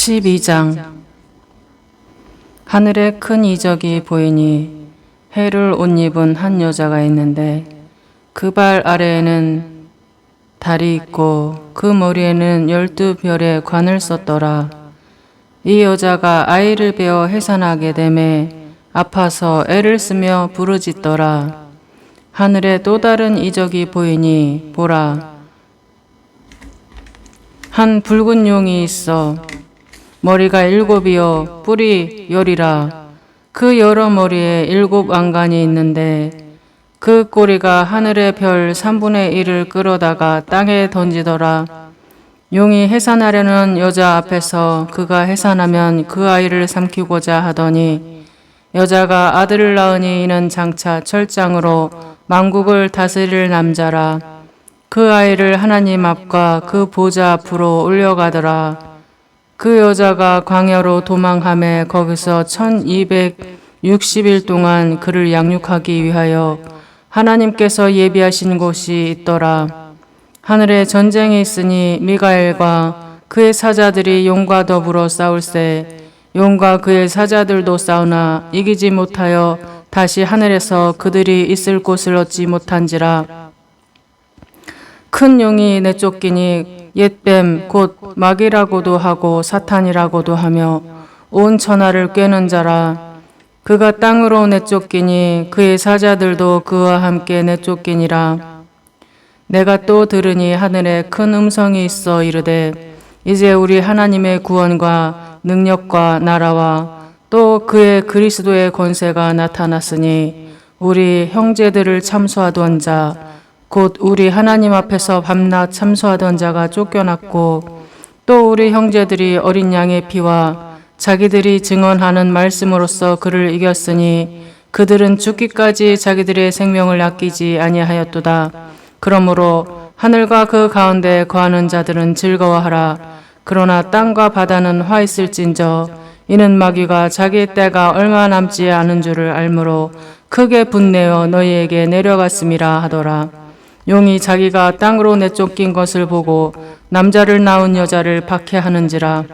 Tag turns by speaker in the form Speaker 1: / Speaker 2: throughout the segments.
Speaker 1: 12장. 하늘에 큰 이적이 보이니 해를 옷 입은 한 여자가 있는데 그 발 아래에는 달이 있고 그 머리에는 12별의 관을 썼더라. 이 여자가 아이를 베어 해산하게 되매 아파서 애를 쓰며 부르짖더라. 하늘에 또 다른 이적이 보이니 보라, 한 붉은 용이 있어 머리가 7이요 뿔이 10이라. 그 여러 머리에 7 왕관이 있는데 그 꼬리가 하늘의 별 3분의 1을 끌어다가 땅에 던지더라. 용이 해산하려는 여자 앞에서 그가 해산하면 그 아이를 삼키고자 하더니 여자가 아들을 낳으니 이는 장차 철장으로 만국을 다스릴 남자라. 그 아이를 하나님 앞과 그 보좌 앞으로 올려가더라. 그 여자가 광야로 도망하며 거기서 1260일 동안 그를 양육하기 위하여 하나님께서 예비하신 곳이 있더라. 하늘에 전쟁이 있으니 미가엘과 그의 사자들이 용과 더불어 싸울세. 용과 그의 사자들도 싸우나 이기지 못하여 다시 하늘에서 그들이 있을 곳을 얻지 못한지라. 큰 용이 내쫓기니 옛뱀 곧 마귀라고도 하고 사탄이라고도 하며 온 천하를 꿰는 자라. 그가 땅으로 내쫓기니 그의 사자들도 그와 함께 내쫓기니라. 내가 또 들으니 하늘에 큰 음성이 있어 이르되 이제 우리 하나님의 구원과 능력과 나라와 또 그의 그리스도의 권세가 나타났으니 우리 형제들을 참소하던 자 곧 우리 하나님 앞에서 밤낮 참소하던 자가 쫓겨났고 또 우리 형제들이 어린 양의 피와 자기들이 증언하는 말씀으로써 그를 이겼으니 그들은 죽기까지 자기들의 생명을 아끼지 아니하였도다. 그러므로 하늘과 그 가운데 거하는 자들은 즐거워하라. 그러나 땅과 바다는 화 있을진저 이는 마귀가 자기의 때가 얼마 남지 않은 줄을 알므로 크게 분내어 너희에게 내려갔음이라 하더라. 용이 자기가 땅으로 내쫓긴 것을 보고 남자를 낳은 여자를 박해하는지라.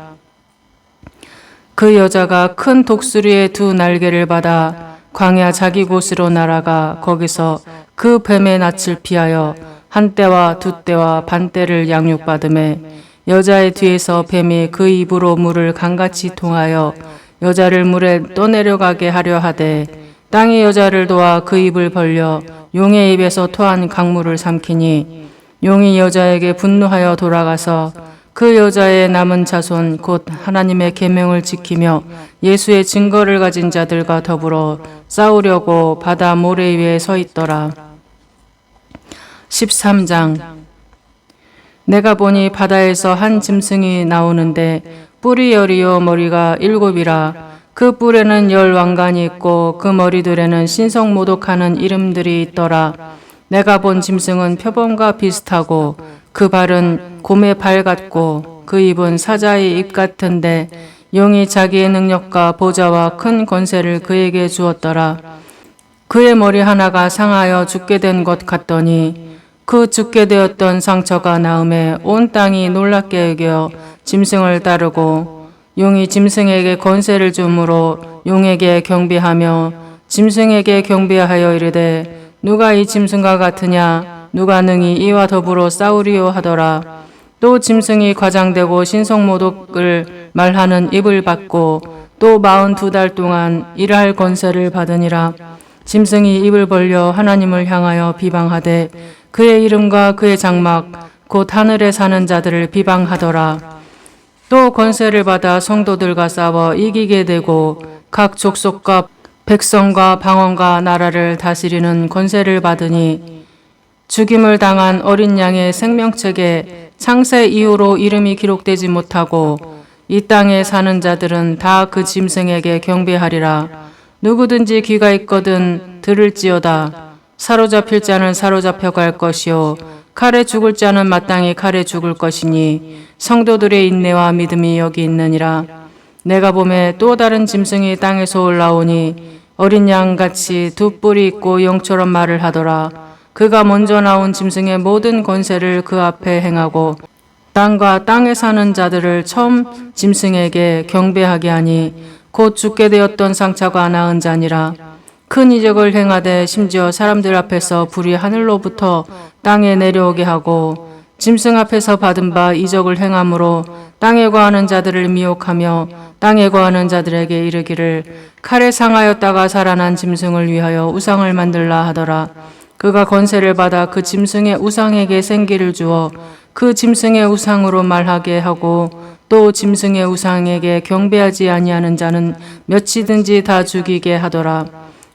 Speaker 1: 그 여자가 큰 독수리의 2 날개를 받아 광야 자기 곳으로 날아가 거기서 그 뱀의 낯을 피하여 1때와 2때와 반때를 양육받음에 여자의 뒤에서 뱀이 그 입으로 물을 강같이 통하여 여자를 물에 떠내려가게 하려 하되 땅이 여자를 도와 그 입을 벌려 용의 입에서 토한 강물을 삼키니 용이 여자에게 분노하여 돌아가서 그 여자의 남은 자손 곧 하나님의 계명을 지키며 예수의 증거를 가진 자들과 더불어 싸우려고 바다 모래 위에 서 있더라. 13장. 내가 보니 바다에서 한 짐승이 나오는데 뿔이 10이요 머리가 7이라. 그 뿔에는 10 왕관이 있고 그 머리들에는 신성모독하는 이름들이 있더라. 내가 본 짐승은 표범과 비슷하고 그 발은 곰의 발 같고 그 입은 사자의 입 같은데 용이 자기의 능력과 보좌와 큰 권세를 그에게 주었더라. 그의 머리 하나가 상하여 죽게 된 것 같더니 그 죽게 되었던 상처가 나음에 온 땅이 놀랍게 여겨 짐승을 따르고 용이 짐승에게 권세를 주므로 용에게 경배하며 짐승에게 경배하여 이르되 누가 이 짐승과 같으냐 누가 능히 이와 더불어 싸우리요 하더라. 또 짐승이 과장되고 신성모독을 말하는 입을 받고 또 42달 동안 일할 권세를 받으니라. 짐승이 입을 벌려 하나님을 향하여 비방하되 그의 이름과 그의 장막 곧 하늘에 사는 자들을 비방하더라. 또 권세를 받아 성도들과 싸워 이기게 되고 각 족속과 백성과 방언과 나라를 다스리는 권세를 받으니 죽임을 당한 어린 양의 생명책에 창세 이후로 이름이 기록되지 못하고 이 땅에 사는 자들은 다 그 짐승에게 경배하리라. 누구든지 귀가 있거든 들을지어다. 사로잡힐 자는 사로잡혀 갈 것이요 칼에 죽을 자는 마땅히 칼에 죽을 것이니 성도들의 인내와 믿음이 여기 있느니라. 내가 보매 또 다른 짐승이 땅에서 올라오니 어린 양같이 2 뿔이 있고 영처럼 말을 하더라. 그가 먼저 나온 짐승의 모든 권세를 그 앞에 행하고 땅과 땅에 사는 자들을 처음 짐승에게 경배하게 하니 곧 죽게 되었던 상처가 나은 자니라. 큰 이적을 행하되 심지어 사람들 앞에서 불이 하늘로부터 땅에 내려오게 하고 짐승 앞에서 받은 바 이적을 행함으로 땅에 거하는 자들을 미혹하며 땅에 거하는 자들에게 이르기를 칼에 상하였다가 살아난 짐승을 위하여 우상을 만들라 하더라. 그가 권세를 받아 그 짐승의 우상에게 생기를 주어 그 짐승의 우상으로 말하게 하고 또 짐승의 우상에게 경배하지 아니하는 자는 몇이든지 다 죽이게 하더라.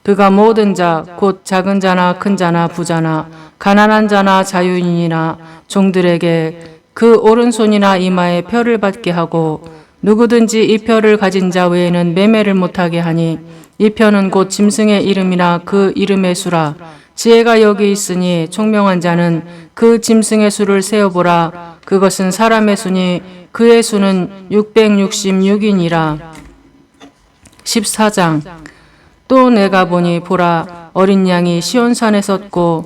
Speaker 1: 그가 모든 자 곧 작은 자나 큰 자나 부자나 가난한 자나 자유인이나 종들에게 그 오른손이나 이마에 표를 받게 하고 누구든지 이 표를 가진 자 외에는 매매를 못하게 하니 이 표는 곧 짐승의 이름이나 그 이름의 수라. 지혜가 여기 있으니 총명한 자는 그 짐승의 수를 세어보라. 그것은 사람의 수니 그의 수는 666이니라. 14장. 또 내가 보니 보라 어린 양이 시온산에 섰고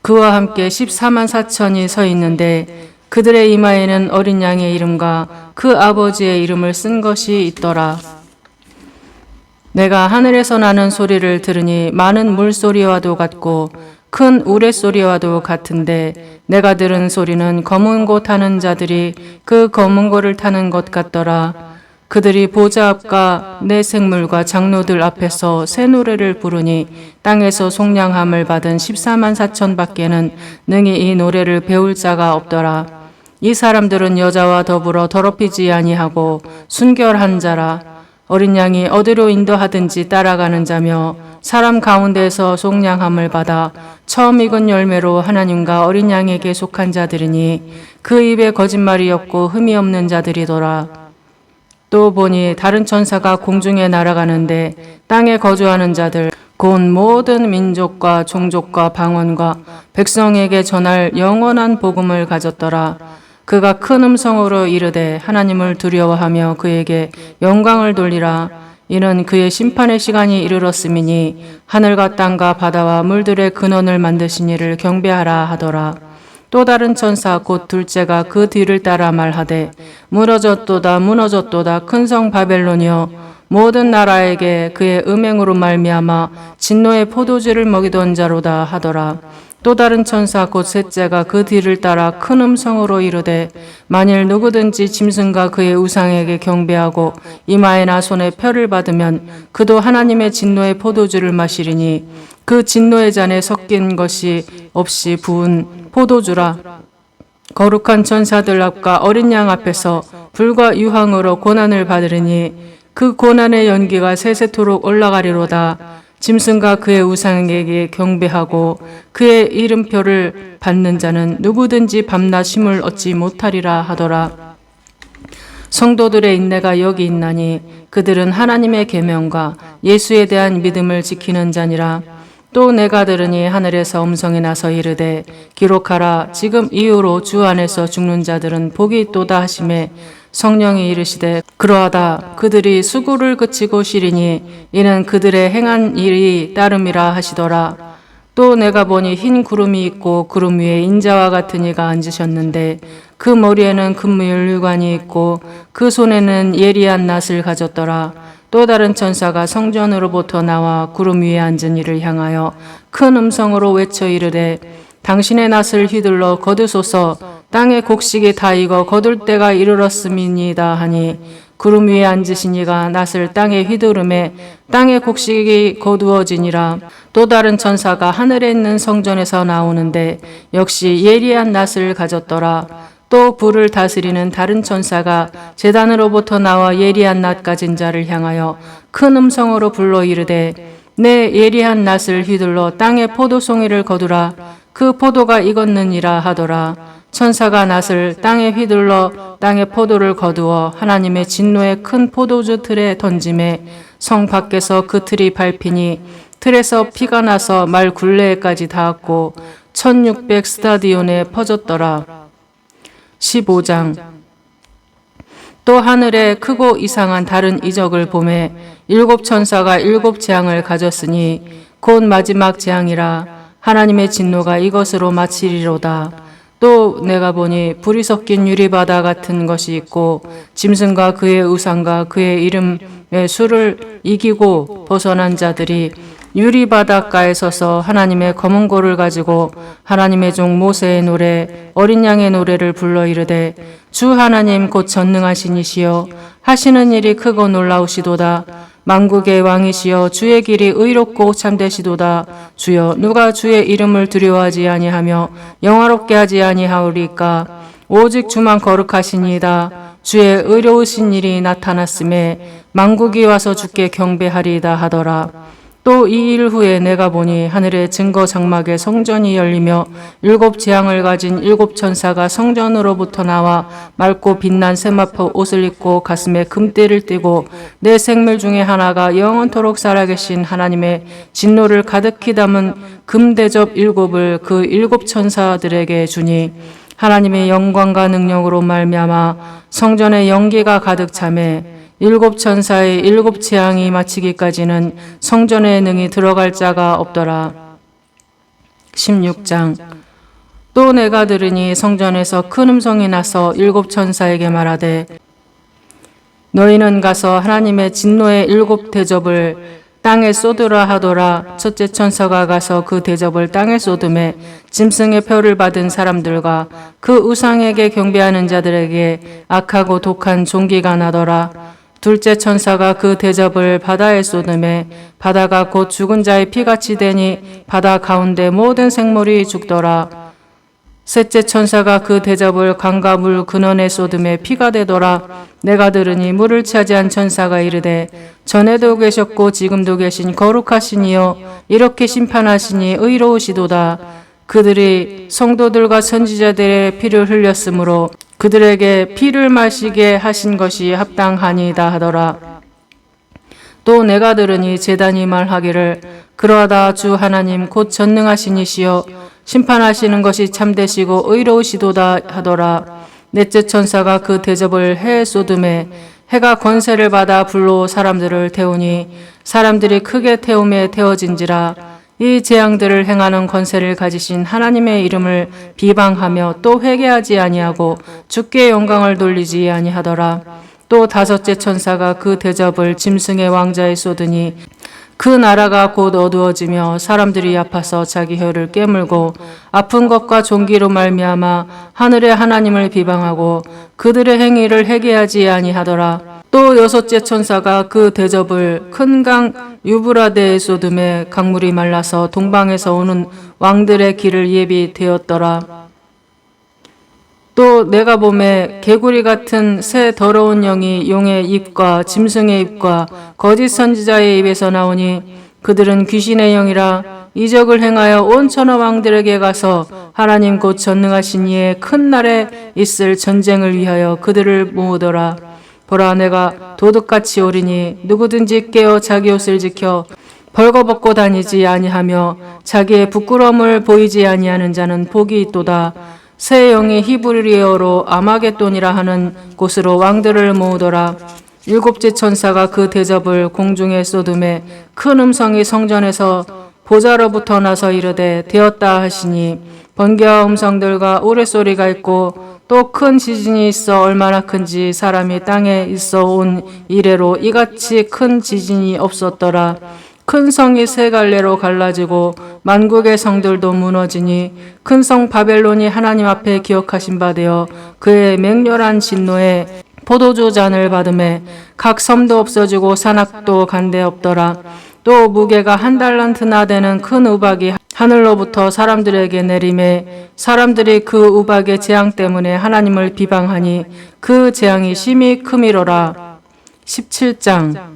Speaker 1: 그와 함께 14만 4천이 서 있는데 그들의 이마에는 어린 양의 이름과 그 아버지의 이름을 쓴 것이 있더라. 내가 하늘에서 나는 소리를 들으니 많은 물소리와도 같고 큰 우레소리와도 같은데 내가 들은 소리는 검은 고 타는 자들이 그 검은 고를 타는 것 같더라. 그들이 보좌 앞과 내 생물과 장로들 앞에서 새 노래를 부르니 땅에서 속량함을 받은 14만 4천 밖에는 능히 이 노래를 배울 자가 없더라. 이 사람들은 여자와 더불어 더럽히지 아니하고 순결한 자라. 어린 양이 어디로 인도하든지 따라가는 자며 사람 가운데서 속량함을 받아 처음 익은 열매로 하나님과 어린 양에게 속한 자들이니 그 입에 거짓말이 없고 흠이 없는 자들이더라. 또 보니 다른 천사가 공중에 날아가는데 땅에 거주하는 자들 곧 모든 민족과 종족과 방언과 백성에게 전할 영원한 복음을 가졌더라. 그가 큰 음성으로 이르되 하나님을 두려워하며 그에게 영광을 돌리라. 이는 그의 심판의 시간이 이르렀음이니 하늘과 땅과 바다와 물들의 근원을 만드신 이를 경배하라 하더라. 또 다른 천사 곧 둘째가 그 뒤를 따라 말하되 무너졌도다 무너졌도다 큰 성 바벨론이여 모든 나라에게 그의 음행으로 말미암아 진노의 포도주를 먹이던 자로다 하더라. 또 다른 천사 곧 셋째가 그 뒤를 따라 큰 음성으로 이르되 만일 누구든지 짐승과 그의 우상에게 경배하고 이마에나 손에 표를 받으면 그도 하나님의 진노의 포도주를 마시리니 그 진노의 잔에 섞인 것이 없이 부은 포도주라. 거룩한 천사들 앞과 어린 양 앞에서 불과 유황으로 고난을 받으리니 그 고난의 연기가 세세토록 올라가리로다. 짐승과 그의 우상에게 경배하고 그의 이름표를 받는 자는 누구든지 밤낮 쉼을 얻지 못하리라 하더라. 성도들의 인내가 여기 있나니 그들은 하나님의 계명과 예수에 대한 믿음을 지키는 자니라. 또 내가 들으니 하늘에서 음성이 나서 이르되 기록하라. 지금 이후로 주 안에서 죽는 자들은 복이 있도다 하시매 성령이 이르시되 그러하다. 그들이 수고를 그치고 쉬리니 이는 그들의 행한 일이 따름이라 하시더라. 또 내가 보니 흰 구름이 있고 구름 위에 인자와 같은 이가 앉으셨는데 그 머리에는 금무열 유관이 있고 그 손에는 예리한 낫을 가졌더라. 또 다른 천사가 성전으로부터 나와 구름 위에 앉은 이를 향하여 큰 음성으로 외쳐 이르되 당신의 낫을 휘둘러 거두소서. 땅의 곡식이 다 익어 거둘 때가 이르렀음이니이다 하니 구름 위에 앉으신 이가 낫을 땅에 휘두르매 땅의 곡식이 거두어지니라. 또 다른 천사가 하늘에 있는 성전에서 나오는데 역시 예리한 낫을 가졌더라. 또 불을 다스리는 다른 천사가 제단으로부터 나와 예리한 낫 가진 자를 향하여 큰 음성으로 불러 이르되 내 예리한 낫을 휘둘러 땅의 포도송이를 거두라. 그 포도가 익었느니라 하더라. 천사가 낫을 땅에 휘둘러 땅의 포도를 거두어 하나님의 진노의 큰 포도주 틀에 던짐에 성 밖에서 그 틀이 밟히니 틀에서 피가 나서 말 굴레에까지 닿았고 1600 스타디온에 퍼졌더라. 15장. 또 하늘에 크고 이상한 다른 이적을 보매 7 천사가 7 재앙을 가졌으니 곧 마지막 재앙이라. 하나님의 진노가 이것으로 마치리로다. 또 내가 보니 불이 섞인 유리바다 같은 것이 있고 짐승과 그의 우상과 그의 이름의 수를 이기고 벗어난 자들이 유리바닷가에 서서 하나님의 검은 고를 가지고 하나님의 종 모세의 노래 어린 양의 노래를 불러 이르되 주 하나님 곧 전능하신 이시여 하시는 일이 크고 놀라우시도다. 만국의 왕이시여 주의 길이 의롭고 참되시도다. 주여 누가 주의 이름을 두려워하지 아니하며 영화롭게 하지 아니하오리까. 오직 주만 거룩하시니이다. 주의 의로우신 일이 나타났음에 만국이 와서 주께 경배하리이다 하더라. 또 이 일 후에 내가 보니 하늘의 증거 장막에 성전이 열리며 7 재앙을 가진 7 천사가 성전으로부터 나와 맑고 빛난 세마포 옷을 입고 가슴에 금띠를 띠고 내 생물 중에 하나가 영원토록 살아계신 하나님의 진노를 가득히 담은 금대접 7을 그 7 천사들에게 주니 하나님의 영광과 능력으로 말미암아 성전에 연기가 가득 차매 7 천사의 7 재앙이 마치기까지는 성전에 능히 들어갈 자가 없더라. 16장. 또 내가 들으니 성전에서 큰 음성이 나서 7 천사에게 말하되 너희는 가서 하나님의 진노의 7 대접을 땅에 쏟으라 하더라. 첫째 천사가 가서 그 대접을 땅에 쏟음에 짐승의 표를 받은 사람들과 그 우상에게 경배하는 자들에게 악하고 독한 종기가 나더라. 둘째 천사가 그 대접을 바다에 쏟음에 바다가 곧 죽은 자의 피같이 되니 바다 가운데 모든 생물이 죽더라. 셋째 천사가 그 대접을 강과 물 근원에 쏟음에 피가 되더라. 내가 들으니 물을 차지한 천사가 이르되 전에도 계셨고 지금도 계신 거룩하시니여 이렇게 심판하시니 의로우시도다. 그들이 성도들과 선지자들의 피를 흘렸으므로 그들에게 피를 마시게 하신 것이 합당하니이다 하더라. 또 내가 들으니 제단이 말하기를 그러하다 주 하나님 곧 전능하신 이시여 심판하시는 것이 참되시고 의로우시도다 하더라. 넷째 천사가 그 대접을 해에 쏟음에 해가 권세를 받아 불로 사람들을 태우니 사람들이 크게 태움에 태워진지라. 이 재앙들을 행하는 권세를 가지신 하나님의 이름을 비방하며 또 회개하지 아니하고 주께 영광을 돌리지 아니하더라. 또 다섯째 천사가 그 대접을 짐승의 왕자에 쏟으니 그 나라가 곧 어두워지며 사람들이 아파서 자기 혀를 깨물고 아픈 것과 종기로 말미암아 하늘의 하나님을 비방하고 그들의 행위를 회개하지 아니하더라. 또 여섯째 천사가 그 대접을 큰 강 유브라데에 쏟음에 강물이 말라서 동방에서 오는 왕들의 길을 예비되었더라. 또 내가 보매 개구리 같은 새 더러운 영이 용의 입과 짐승의 입과 거짓 선지자의 입에서 나오니 그들은 귀신의 영이라 이적을 행하여 온 천하 왕들에게 가서 하나님 곧 전능하신 이의 큰 날에 있을 전쟁을 위하여 그들을 모으더라. 보라 내가 도둑같이 오리니 누구든지 깨어 자기 옷을 지켜 벌거벗고 다니지 아니하며 자기의 부끄러움을 보이지 아니하는 자는 복이 있도다. 새 영이 히브리어로 아마겟돈이라 하는 곳으로 왕들을 모으더라. 7째 천사가 그 대접을 공중에 쏟음에 큰 음성이 성전에서 보좌로부터 나서 이르되 되었다 하시니 번개와 음성들과 우레소리가 있고 또 큰 지진이 있어 얼마나 큰지 사람이 땅에 있어 온 이래로 이같이 큰 지진이 없었더라. 큰 성이 세 갈래로 갈라지고 만국의 성들도 무너지니 큰 성 바벨론이 하나님 앞에 기억하신 바 되어 그의 맹렬한 진노에 포도주 잔을 받음에 각 섬도 없어지고 산악도 간데 없더라. 또 무게가 1달란트나 되는 큰 우박이 하늘로부터 사람들에게 내림에 사람들이 그 우박의 재앙 때문에 하나님을 비방하니 그 재앙이 심히 크미로라. 17장.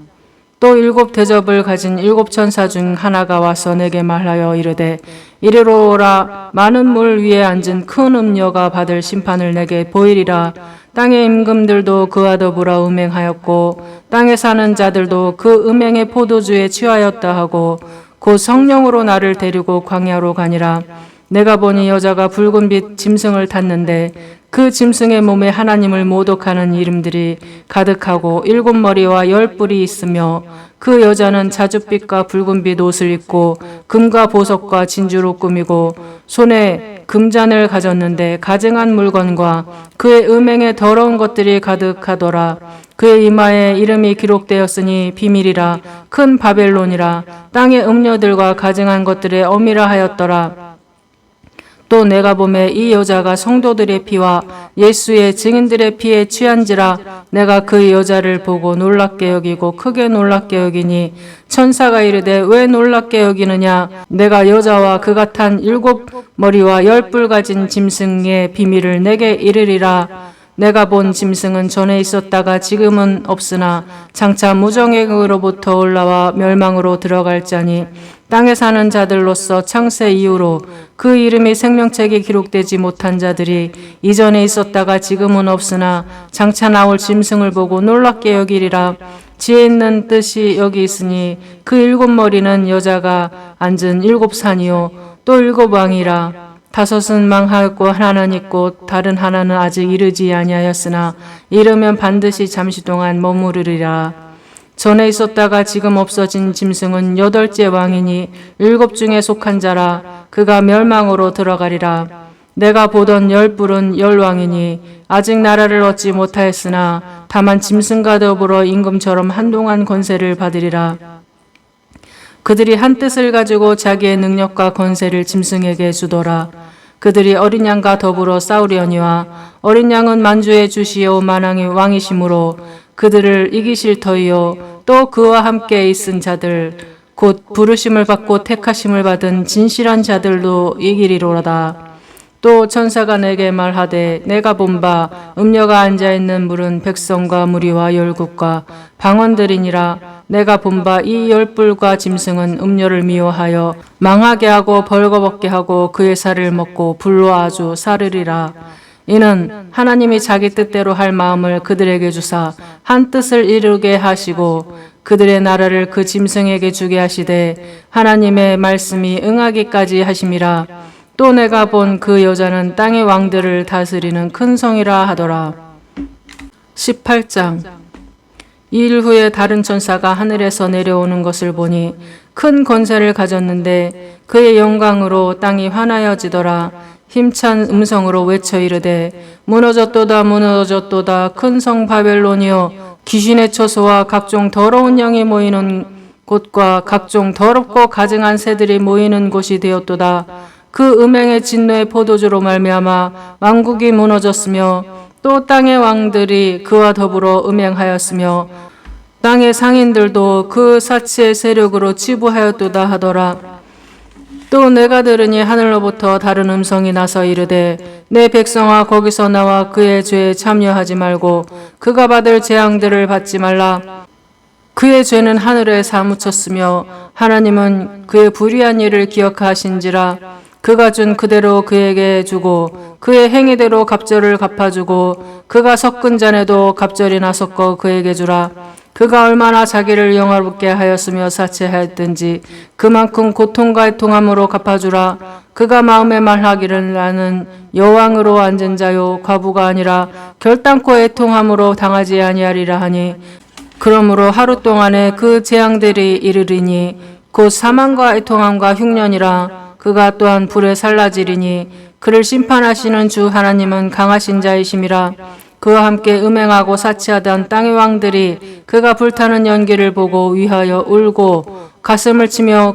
Speaker 1: 또 7 대접을 가진 7 천사 중 하나가 와서 내게 말하여 이르되 이리로 오라. 많은 물 위에 앉은 큰 음녀가 받을 심판을 내게 보이리라. 땅의 임금들도 그와 더불어 음행하였고 땅에 사는 자들도 그 음행의 포도주에 취하였다 하고 곧 성령으로 나를 데리고 광야로 가니라. 내가 보니 여자가 붉은빛 짐승을 탔는데 그 짐승의 몸에 하나님을 모독하는 이름들이 가득하고 7머리와 10뿔이 있으며 그 여자는 자줏빛과 붉은빛 옷을 입고 금과 보석과 진주로 꾸미고 손에 금잔을 가졌는데 가증한 물건과 그의 음행에 더러운 것들이 가득하더라. 그의 이마에 이름이 기록되었으니 비밀이라 큰 바벨론이라 땅의 음녀들과 가증한 것들의 어미라 하였더라. 또 내가 보매 이 여자가 성도들의 피와 예수의 증인들의 피에 취한지라. 내가 그 여자를 보고 놀랍게 여기고 크게 놀랍게 여기니 천사가 이르되 왜 놀랍게 여기느냐. 내가 여자와 그가 탄 7머리와 10뿔 가진 짐승의 비밀을 내게 이르리라. 내가 본 짐승은 전에 있었다가 지금은 없으나 장차 무정액으로부터 올라와 멸망으로 들어갈 자니 땅에 사는 자들로서 창세 이후로 그 이름이 생명책에 기록되지 못한 자들이 이전에 있었다가 지금은 없으나 장차 나올 짐승을 보고 놀랍게 여기리라. 지혜 있는 뜻이 여기 있으니 그 7머리는 여자가 앉은 7산이요 또 7왕이라. 5은 망하였고 하나는 있고 다른 하나는 아직 이르지 아니하였으나 이르면 반드시 잠시 동안 머무르리라. 전에 있었다가 지금 없어진 짐승은 8째 왕이니 7 중에 속한 자라. 그가 멸망으로 들어가리라. 내가 보던 10뿔은 10왕이니 아직 나라를 얻지 못하였으나 다만 짐승과 더불어 임금처럼 한동안 권세를 받으리라. 그들이 한 뜻을 가지고 자기의 능력과 권세를 짐승에게 주더라. 그들이 어린 양과 더불어 싸우려니와 어린 양은 만주의 주시요 만왕의 왕이시므로 그들을 이기실 터이요 또 그와 함께 있은 자들 곧 부르심을 받고 택하심을 받은 진실한 자들도 이기리로다. 또 천사가 내게 말하되 내가 본 바 음녀가 앉아있는 물은 백성과 무리와 열국과 방언들이니라. 내가 본 바 이 10뿔과 짐승은 음녀를 미워하여 망하게 하고 벌거벗게 하고 그의 살을 먹고 불로 아주 사르리라. 이는 하나님이 자기 뜻대로 할 마음을 그들에게 주사 한 뜻을 이루게 하시고 그들의 나라를 그 짐승에게 주게 하시되 하나님의 말씀이 응하기까지 하심이라. 또 내가 본 그 여자는 땅의 왕들을 다스리는 큰 성이라 하더라. 18장. 이 일 후에 다른 천사가 하늘에서 내려오는 것을 보니 큰 권세를 가졌는데 그의 영광으로 땅이 환하여지더라. 힘찬 음성으로 외쳐 이르되 무너졌도다 무너졌도다 큰 성 바벨론이여 귀신의 처소와 각종 더러운 영이 모이는 곳과 각종 더럽고 가증한 새들이 모이는 곳이 되었도다. 그 음행의 진노의 포도주로 말미암아 왕국이 무너졌으며 또 땅의 왕들이 그와 더불어 음행하였으며 땅의 상인들도 그 사치의 세력으로 치부하였도다 하더라. 또 내가 들으니 하늘로부터 다른 음성이 나서 이르되 내 백성아 거기서 나와 그의 죄에 참여하지 말고 그가 받을 재앙들을 받지 말라. 그의 죄는 하늘에 사무쳤으며 하나님은 그의 불의한 일을 기억하신지라. 그가 준 그대로 그에게 주고 그의 행위대로 갑절을 갚아주고 그가 섞은 잔에도 갑절이나 섞어 그에게 주라. 그가 얼마나 자기를 영화롭게 하였으며 사치하였든지 그만큼 고통과 애통함으로 갚아주라. 그가 마음에 말하기를 나는 여왕으로 앉은 자요 과부가 아니라 결단코 애통함으로 당하지 아니하리라 하니 그러므로 하루 동안에 그 재앙들이 이르리니 곧 사망과 애통함과 흉년이라. 그가 또한 불에 살라지리니 그를 심판하시는 주 하나님은 강하신 자이심이라. 그와 함께 음행하고 사치하던 땅의 왕들이 그가 불타는 연기를 보고 위하여 울고 가슴을 치며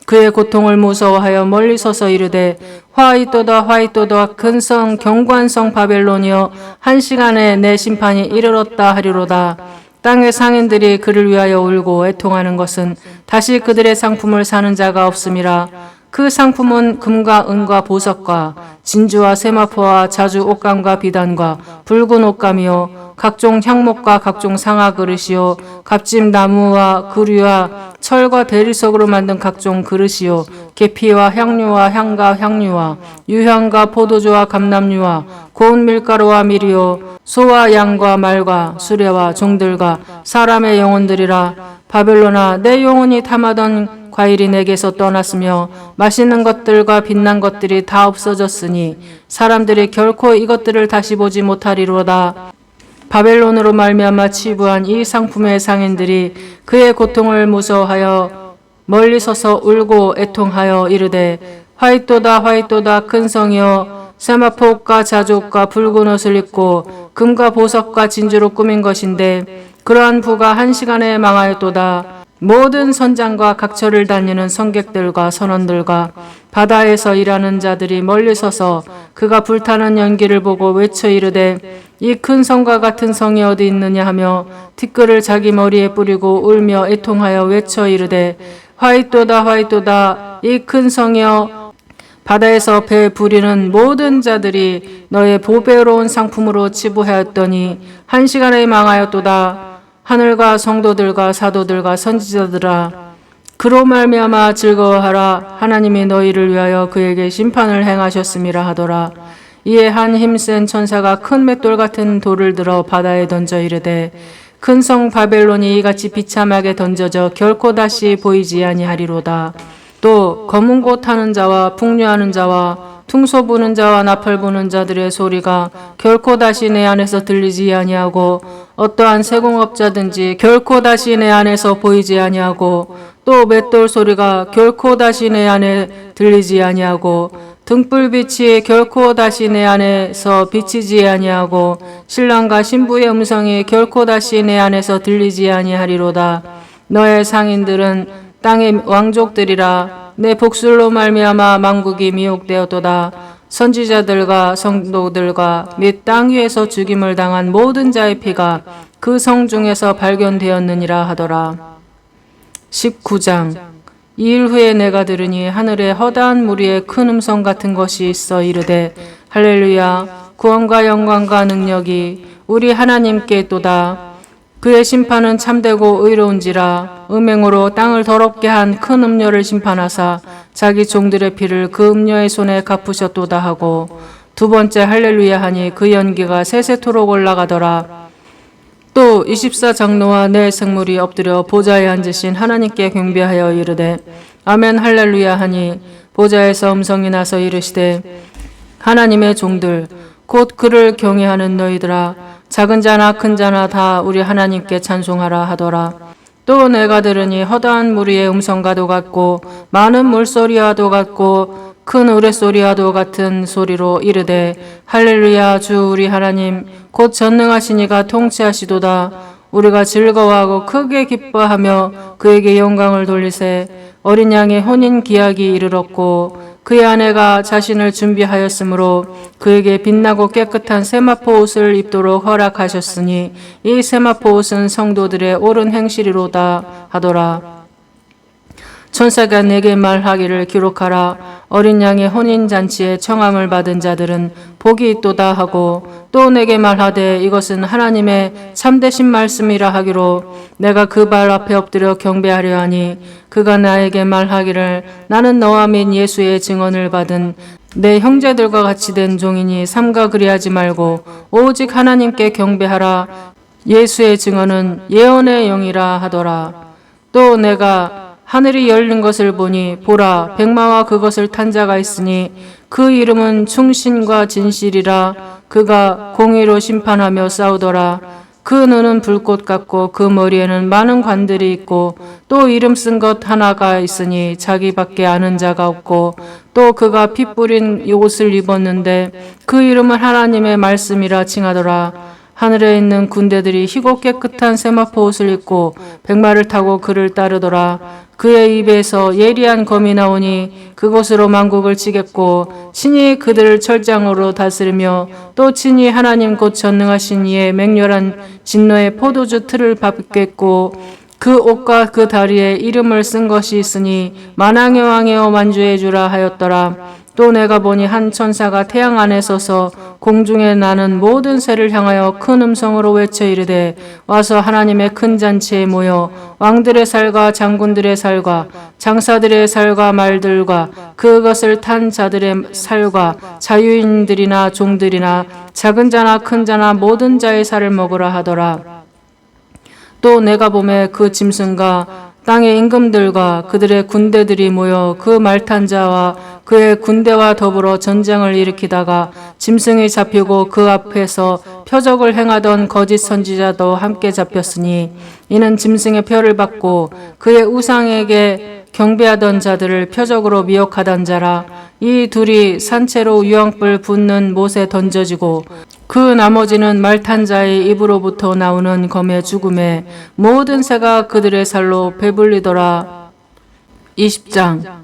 Speaker 1: 그의 고통을 무서워하여 멀리 서서 이르되 화이또다 화이또다 근성 견고한 성 바벨론이여 한 시간에 내 심판이 이르렀다 하리로다. 땅의 상인들이 그를 위하여 울고 애통하는 것은 다시 그들의 상품을 사는 자가 없음이라. 그 상품은 금과 은과 보석과 진주와 세마포와 자주 옷감과 비단과 붉은 옷감이요 각종 향목과 각종 상아 그릇이요 값진 나무와 구류와 철과 대리석으로 만든 각종 그릇이요 계피와 향료와 향과 향유와 유향과 포도주와 감람유와 고운 밀가루와 밀이요 소와 양과 말과 수레와 종들과 사람의 영혼들이라. 바벨론아 내 영혼이 탐하던 과일이 내게서 떠났으며 맛있는 것들과 빛난 것들이 다 없어졌으니 사람들이 결코 이것들을 다시 보지 못하리로다. 바벨론으로 말미암아 치부한 이 상품의 상인들이 그의 고통을 무서워하여 멀리 서서 울고 애통하여 이르되 화이토다 화이토다 큰 성이여 세마포옷과 자족과 붉은 옷을 입고 금과 보석과 진주로 꾸민 것인데 그러한 부가 한 시간에 망하였도다. 모든 선장과 각처를 다니는 성객들과 선원들과 바다에서 일하는 자들이 멀리 서서 그가 불타는 연기를 보고 외쳐 이르되 이 큰 성과 같은 성이 어디 있느냐 하며 티끌을 자기 머리에 뿌리고 울며 애통하여 외쳐 이르되 화이토다 화이토다 이 큰 성이여 바다에서 배 부리는 모든 자들이 너의 보배로운 상품으로 치부하였더니 한 시간에 망하였도다. 하늘과 성도들과 사도들과 선지자들아 그로 말미암아 즐거워하라. 하나님이 너희를 위하여 그에게 심판을 행하셨음이라 하더라. 이에 한 힘센 천사가 큰 맷돌 같은 돌을 들어 바다에 던져 이르되 큰 성 바벨론이 이같이 비참하게 던져져 결코 다시 보이지 아니하리로다. 또 검은 곳 타는 자와 풍류하는 자와 퉁소 부는 자와 나팔 부는 자들의 소리가 결코 다시 내 안에서 들리지 아니하고 어떠한 세공업자든지 결코 다시 내 안에서 보이지 아니하고 또 맷돌 소리가 결코 다시 내 안에 들리지 아니하고 등불빛이 결코 다시 내 안에서 비치지 아니하고 신랑과 신부의 음성이 결코 다시 내 안에서 들리지 아니하리로다. 너의 상인들은 땅의 왕족들이라. 내 복술로 말미암아 만국이 미혹되었도다. 선지자들과 성도들과 및 땅 위에서 죽임을 당한 모든 자의 피가 그 성 중에서 발견되었느니라 하더라. 19장. 이 일 후에 내가 들으니 하늘에 허다한 무리의 큰 음성 같은 것이 있어 이르되 할렐루야 구원과 영광과 능력이 우리 하나님께 있도다. 그의 심판은 참되고 의로운지라. 음행으로 땅을 더럽게 한 큰 음녀를 심판하사 자기 종들의 피를 그 음녀의 손에 갚으셨도다 하고 두 번째 할렐루야 하니 그 연기가 세세토록 올라가더라. 또 24장로와 네 생물이 엎드려 보좌에 앉으신 하나님께 경배하여 이르되 아멘 할렐루야 하니 보좌에서 음성이 나서 이르시되 하나님의 종들 곧 그를 경외하는 너희들아 작은 자나 큰 자나 다 우리 하나님께 찬송하라 하더라. 또 내가 들으니 허다한 무리의 음성과도 같고 많은 물소리와도 같고 큰 우레소리와도 같은 소리로 이르되 할렐루야 주 우리 하나님 곧 전능하신 이가 통치하시도다. 우리가 즐거워하고 크게 기뻐하며 그에게 영광을 돌리세. 어린 양의 혼인 기약이 이르렀고 그의 아내가 자신을 준비하였으므로 그에게 빛나고 깨끗한 세마포 옷을 입도록 허락하셨으니 이 세마포 옷은 성도들의 옳은 행실이로다 하더라. 천사가 내게 말하기를 기록하라. 어린 양의 혼인잔치에 청함을 받은 자들은 복이 있도다 하고 또 내게 말하되 이것은 하나님의 참되신 말씀이라 하기로 내가 그 발 앞에 엎드려 경배하려 하니 그가 나에게 말하기를 나는 너와 및 예수의 증언을 받은 내 형제들과 같이 된 종이니 삼가 그리하지 말고 오직 하나님께 경배하라. 예수의 증언은 예언의 영이라 하더라. 또 내가 하늘이 열린 것을 보니 보라 백마와 그것을 탄 자가 있으니 그 이름은 충신과 진실이라. 그가 공의로 심판하며 싸우더라. 그 눈은 불꽃 같고 그 머리에는 많은 관들이 있고 또 이름 쓴 것 하나가 있으니 자기밖에 아는 자가 없고 또 그가 피 뿌린 옷을 입었는데 그 이름을 하나님의 말씀이라 칭하더라. 하늘에 있는 군대들이 희고 깨끗한 세마포 옷을 입고 백마를 타고 그를 따르더라. 그의 입에서 예리한 검이 나오니 그곳으로 만국을 치겠고 친히 그들을 철장으로 다스리며 또 친히 하나님 곧 전능하신 이의 맹렬한 진노의 포도주 틀을 밟겠고 그 옷과 그 다리에 이름을 쓴 것이 있으니 만왕의 왕이여 만주해 주라 하였더라. 또 내가 보니 한 천사가 태양 안에 서서 공중에 나는 모든 새를 향하여 큰 음성으로 외쳐 이르되 와서 하나님의 큰 잔치에 모여 왕들의 살과 장군들의 살과 장사들의 살과 말들과 그것을 탄 자들의 살과 자유인들이나 종들이나 작은 자나 큰 자나 모든 자의 살을 먹으라 하더라. 또 내가 보매 그 짐승과 땅의 임금들과 그들의 군대들이 모여 그 말탄 자와 그의 군대와 더불어 전쟁을 일으키다가 짐승이 잡히고 그 앞에서 표적을 행하던 거짓 선지자도 함께 잡혔으니 이는 짐승의 표를 받고 그의 우상에게 경배하던 자들을 표적으로 미혹하던 자라. 이 둘이 산채로 유황불 붙는 못에 던져지고 그 나머지는 말탄 자의 입으로부터 나오는 검의 죽음에 모든 새가 그들의 살로 배불리더라. 20장.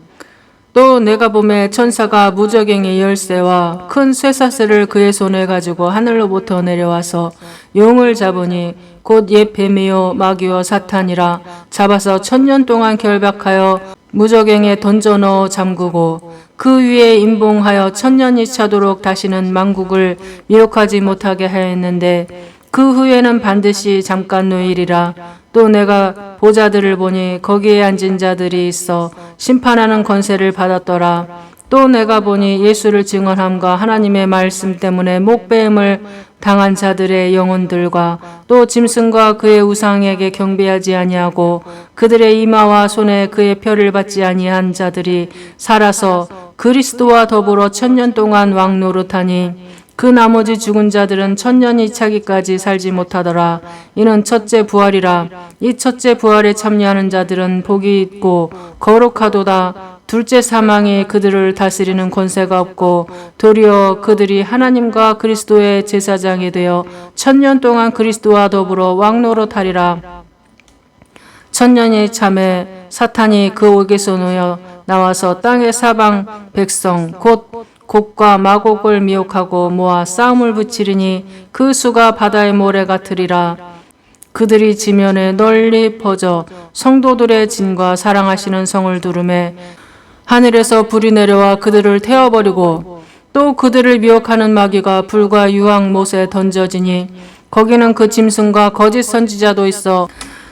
Speaker 1: 또 내가 보매 천사가 무저갱의 열쇠와 큰 쇠사슬을 그의 손에 가지고 하늘로부터 내려와서 용을 잡으니 곧 옛 뱀이요 마귀요 사탄이라. 잡아서 1000년 동안 결박하여 무저갱에 던져 넣어 잠그고 그 위에 임봉하여 1000년이 차도록 다시는 만국을 미혹하지 못하게 하였는데 그 후에는 반드시 잠깐 노일이라. 또 내가 보좌들을 보니 거기에 앉은 자들이 있어 심판하는 권세를 받았더라. 또 내가 보니 예수를 증언함과 하나님의 말씀 때문에 목배임을 당한 자들의 영혼들과 또 짐승과 그의 우상에게 경배하지 아니하고 그들의 이마와 손에 그의 표를 받지 아니한 자들이 살아서 그리스도와 더불어 1000년 동안 왕 노릇하니 그 나머지 죽은 자들은 1000년이 차기까지 살지 못하더라. 이는 첫째 부활이라. 이 첫째 부활에 참여하는 자들은 복이 있고 거룩하도다. 둘째 사망이 그들을 다스리는 권세가 없고 도리어 그들이 하나님과 그리스도의 제사장이 되어 1000년 동안 그리스도와 더불어 왕노릇하리라. 1000년이 참에 사탄이 그 옥에서 놓여 나와서 땅의 사방 백성 곧 곡과 마곡을 미혹하고 모아 싸움을 붙이리니 그 수가 바다의 모래 같으리라. 그들이 지면에 널리 퍼져 성도들의 진과 사랑하시는 성을 두르매 하늘에서 불이 내려와 그들을 태워버리고 또 그들을 미혹하는 마귀가 불과 유황 못에 던져지니 거기는 그 짐승과 거짓 선지자도 있어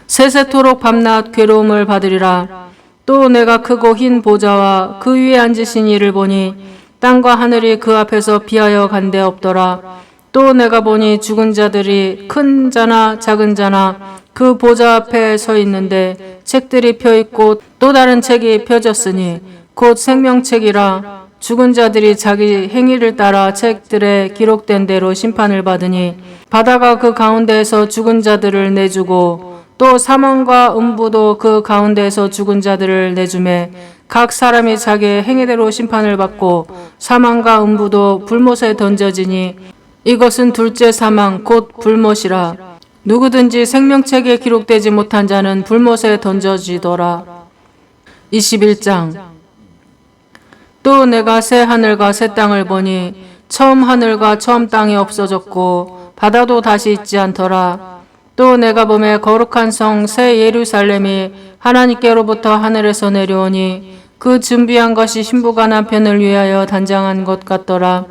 Speaker 1: 세세토록 밤낮 괴로움을 받으리라. 또 내가 크고 흰 보좌와 그 위에 앉으신 이를 보니 땅과 하늘이 그 앞에서 비하여 간데 없더라. 또 내가 보니 죽은 자들이 큰 자나 작은 자나 그 보좌 앞에 서 있는데 책들이 펴 있고 또 다른 책이 펴졌으니 곧 생명책이라. 죽은 자들이 자기 행위를 따라 책들에 기록된 대로 심판을 받으니 바다가 그 가운데에서 죽은 자들을 내주고 또 사망과 음부도 그 가운데에서 죽은 자들을 내주매 각 사람이 자기의 행위대로 심판을 받고 사망과 음부도 불못에 던져지니 이것은 둘째 사망 곧 불못이라. 누구든지 생명책에 기록되지 못한 자는 불못에 던져지더라. 21장. 또 내가 새 하늘과 새 땅을 보니 처음 하늘과 처음 땅이 없어졌고 바다도 다시 있지 않더라. 또 내가 보매 거룩한 성 새 예루살렘이 하나님께로부터 하늘에서 내려오니 그 준비한 것이 신부가 남편을 위하여 단장한 것 같더라.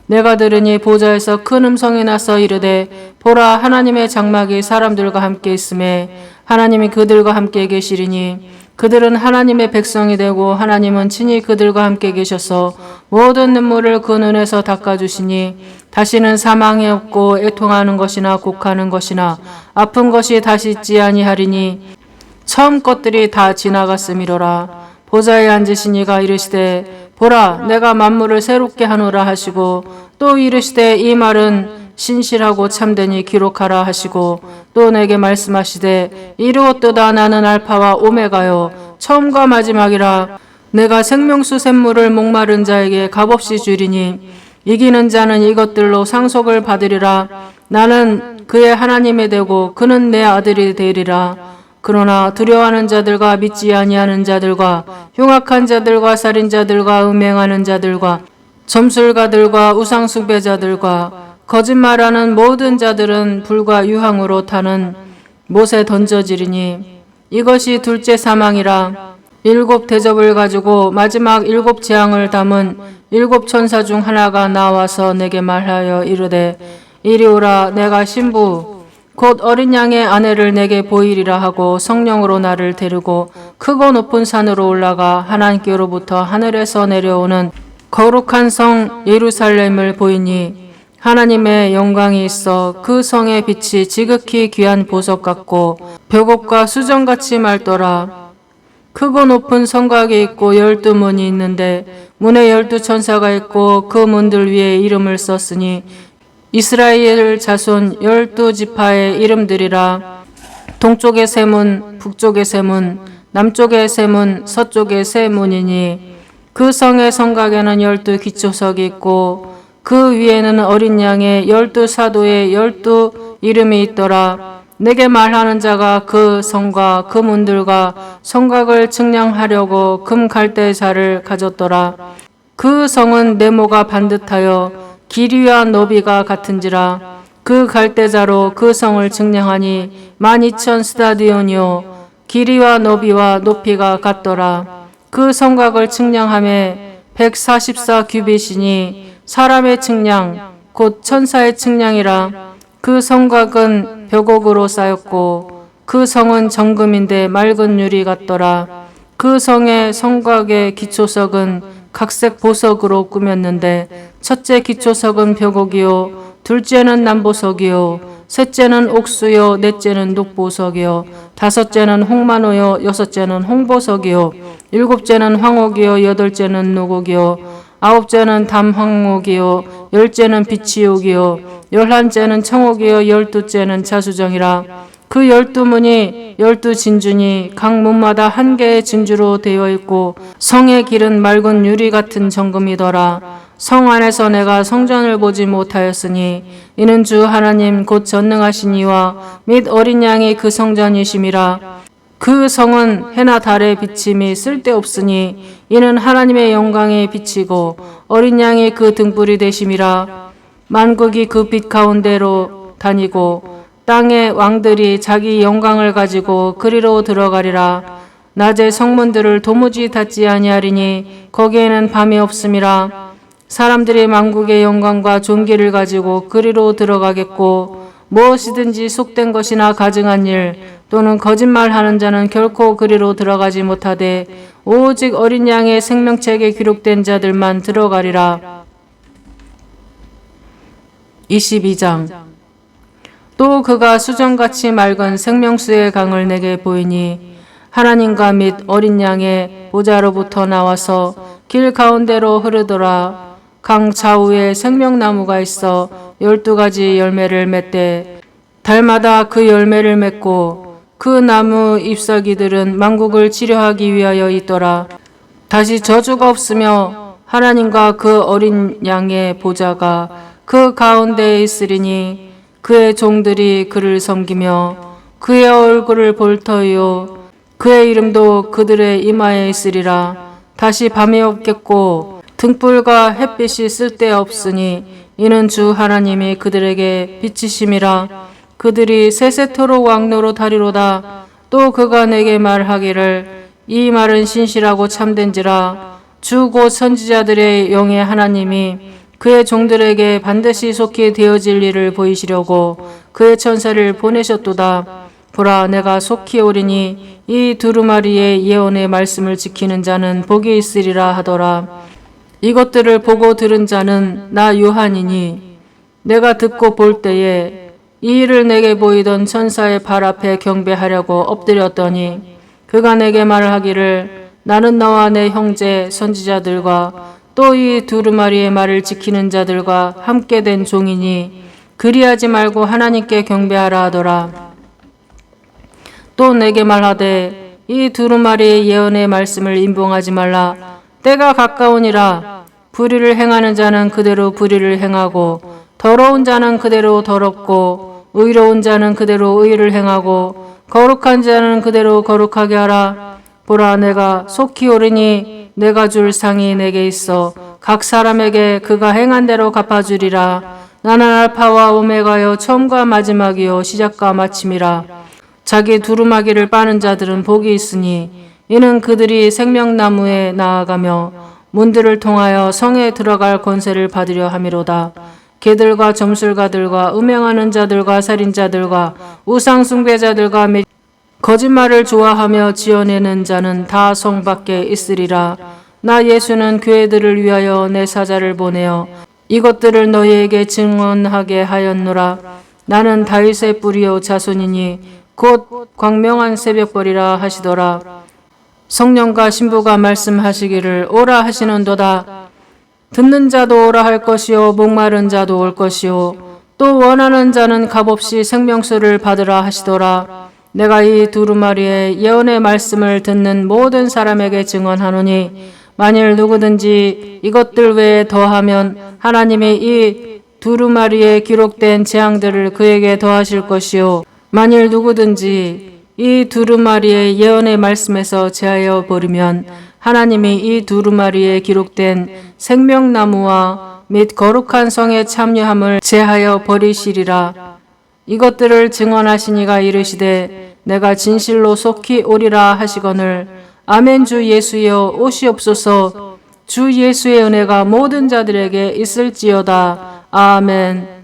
Speaker 1: 내가 들으니 보좌에서 큰 음성이 나서 이르되 보라 하나님의 장막이 사람들과 함께 있음에 하나님이 그들과 함께 계시리니 그들은 하나님의 백성이 되고 하나님은 친히 그들과 함께 계셔서 모든 눈물을 그 눈에서 닦아주시니 다시는 사망이 없고 애통하는 것이나 곡하는 것이나 아픈 것이 다시 있지 아니하리니 처음 것들이 다 지나갔음이로라. 보좌에 앉으신 이가 이르시되 보라 내가 만물을 새롭게 하노라 하시고 또 이르시되 이 말은 신실하고 참되니 기록하라 하시고 또 내게 말씀하시되 이루었도다 나는 알파와 오메가요 처음과 마지막이라. 내가 생명수 샘물을 목마른 자에게 값없이 주리니 이기는 자는 이것들로 상속을 받으리라. 나는 그의 하나님이 되고 그는 내 아들이 되리라. 그러나 두려워하는 자들과 믿지 아니하는 자들과 흉악한 자들과 살인자들과 음행하는 자들과 점술가들과 우상숭배자들과 거짓말하는 모든 자들은 불과 유황으로 타는 못에 던져지리니 이것이 둘째 사망이라. 7 대접을 가지고 마지막 7 재앙을 담은 7 천사 중 하나가 나와서 내게 말하여 이르되 이리 오라. 내가 신부 곧 어린 양의 아내를 내게 보이리라 하고 성령으로 나를 데리고 크고 높은 산으로 올라가 하나님께로부터 하늘에서 내려오는 거룩한 성 예루살렘을 보이니 하나님의 영광이 있어 그 성의 빛이 지극히 귀한 보석 같고 벽옥과 수정같이 맑더라. 크고 높은 성곽이 있고 12문이 있는데 문에 12천사가 있고 그 문들 위에 이름을 썼으니 이스라엘 자손 12지파의 이름들이라. 동쪽의 세 문, 북쪽의 세 문, 남쪽의 세 문, 서쪽의 세 문이니 그 성의 성곽에는 12기초석이 있고 그 위에는 어린 양의 12사도의 12 이름이 있더라. 내게 말하는 자가 그 성과 그 문들과 성곽을 측량하려고 금 갈대자를 가졌더라. 그 성은 네모가 반듯하여 길이와 너비가 같은지라. 그 갈대자로 그 성을 측량하니 12,000 스타디온이요 길이와 너비와 높이가 같더라. 그 성곽을 측량함에 144 규빗이니 사람의 측량 곧 천사의 측량이라. 그 성곽은 벽옥으로 쌓였고 그 성은 정금인데 맑은 유리 같더라. 그 성의 성곽의 기초석은 각색 보석으로 꾸몄는데 첫째 기초석은 벽옥이요 둘째는 남보석이요 셋째는 옥수요 넷째는 녹보석이요 다섯째는 홍만호요 여섯째는 홍보석이요 일곱째는 황옥이요 여덟째는 노곡이요 아홉째는 담황옥이요 열째는 비치옥이요 열한째는 청옥이요 열두째는 자수정이라. 그 12문이 12진주니 각 문마다 한 개의 진주로 되어 있고 성의 길은 맑은 유리 같은 정금이더라. 성 안에서 내가 성전을 보지 못하였으니 이는 주 하나님 곧 전능하신 이와 및 어린 양이 그 성전이심이라. 그 성은 해나 달의 비침이 쓸데없으니 이는 하나님의 영광이 비치고 어린 양이 그 등불이 되심이라. 만국이 그 빛 가운데로 다니고 땅의 왕들이 자기 영광을 가지고 그리로 들어가리라. 낮에 성문들을 도무지 닫지 아니하리니 거기에는 밤이 없음이라. 사람들이 만국의 영광과 존귀를 가지고 그리로 들어가겠고 무엇이든지 속된 것이나 가증한 일 또는 거짓말하는 자는 결코 그리로 들어가지 못하되 오직 어린 양의 생명책에 기록된 자들만 들어가리라. 22장. 또 그가 수정같이 맑은 생명수의 강을 내게 보이니 하나님과 및 어린 양의 보좌로부터 나와서 길 가운데로 흐르더라. 강 좌우에 생명나무가 있어 12가지 열매를 맺되 달마다 그 열매를 맺고 그 나무 잎사귀들은 만국을 치료하기 위하여 있더라. 다시 저주가 없으며 하나님과 그 어린 양의 보좌가 그 가운데에 있으리니 그의 종들이 그를 섬기며 그의 얼굴을 볼 터이요 그의 이름도 그들의 이마에 있으리라. 다시 밤이 없겠고 등불과 햇빛이 쓸데없으니 이는 주 하나님이 그들에게 빛이심이라. 그들이 세세토록 왕노로 다리로다. 또 그가 내게 말하기를 이 말은 신실하고 참된지라. 주 곧 선지자들의 영의 하나님이 그의 종들에게 반드시 속히 되어질 일을 보이시려고 그의 천사를 보내셨도다. 보라, 내가 속히 오리니 이 두루마리의 예언의 말씀을 지키는 자는 복이 있으리라 하더라. 이것들을 보고 들은 자는 나 요한이니 내가 듣고 볼 때에 이 일을 내게 보이던 천사의 발 앞에 경배하려고 엎드렸더니 그가 내게 말하기를 나는 너와 내 형제 선지자들과 또 이 두루마리의 말을 지키는 자들과 함께 된 종이니 그리하지 말고 하나님께 경배하라 하더라. 또 내게 말하되 이 두루마리의 예언의 말씀을 임봉하지 말라. 때가 가까우니라. 불의를 행하는 자는 그대로 불의를 행하고 더러운 자는 그대로 더럽고 의로운 자는 그대로 의를 행하고 거룩한 자는 그대로 거룩하게 하라. 보라, 내가 속히 오르니 내가 줄 상이 내게 있어 각 사람에게 그가 행한 대로 갚아주리라. 나는 알파와 오메가여 처음과 마지막이요 시작과 마침이라. 자기 두루마기를 빠는 자들은 복이 있으니 이는 그들이 생명나무에 나아가며 문들을 통하여 성에 들어갈 권세를 받으려 함이로다. 개들과 점술가들과 음행하는 자들과 살인자들과 우상숭배자들과 및 거짓말을 좋아하며 지어내는 자는 다 성 밖에 있으리라. 나 예수는 교회들을 위하여 내 사자를 보내어 이것들을 너희에게 증언하게 하였노라. 나는 다윗의 뿌리요 자손이니 곧 광명한 새벽벌이라 하시더라. 성령과 신부가 말씀하시기를 오라 하시는도다. 듣는 자도 오라 할 것이요 목마른 자도 올 것이요 또 원하는 자는 값없이 생명수를 받으라 하시더라. 내가 이 두루마리의 예언의 말씀을 듣는 모든 사람에게 증언하노니 만일 누구든지 이것들 외에 더하면 하나님이 이 두루마리에 기록된 재앙들을 그에게 더하실 것이요 만일 누구든지 이 두루마리의 예언의 말씀에서 제하여 버리면 하나님이 이 두루마리에 기록된 생명나무와 및 거룩한 성의 참여함을 제하여 버리시리라. 이것들을 증언하시니가 이르시되 내가 진실로 속히 오리라 하시거늘 아멘. 주 예수여 오시옵소서. 주 예수의 은혜가 모든 자들에게 있을지어다. 아멘.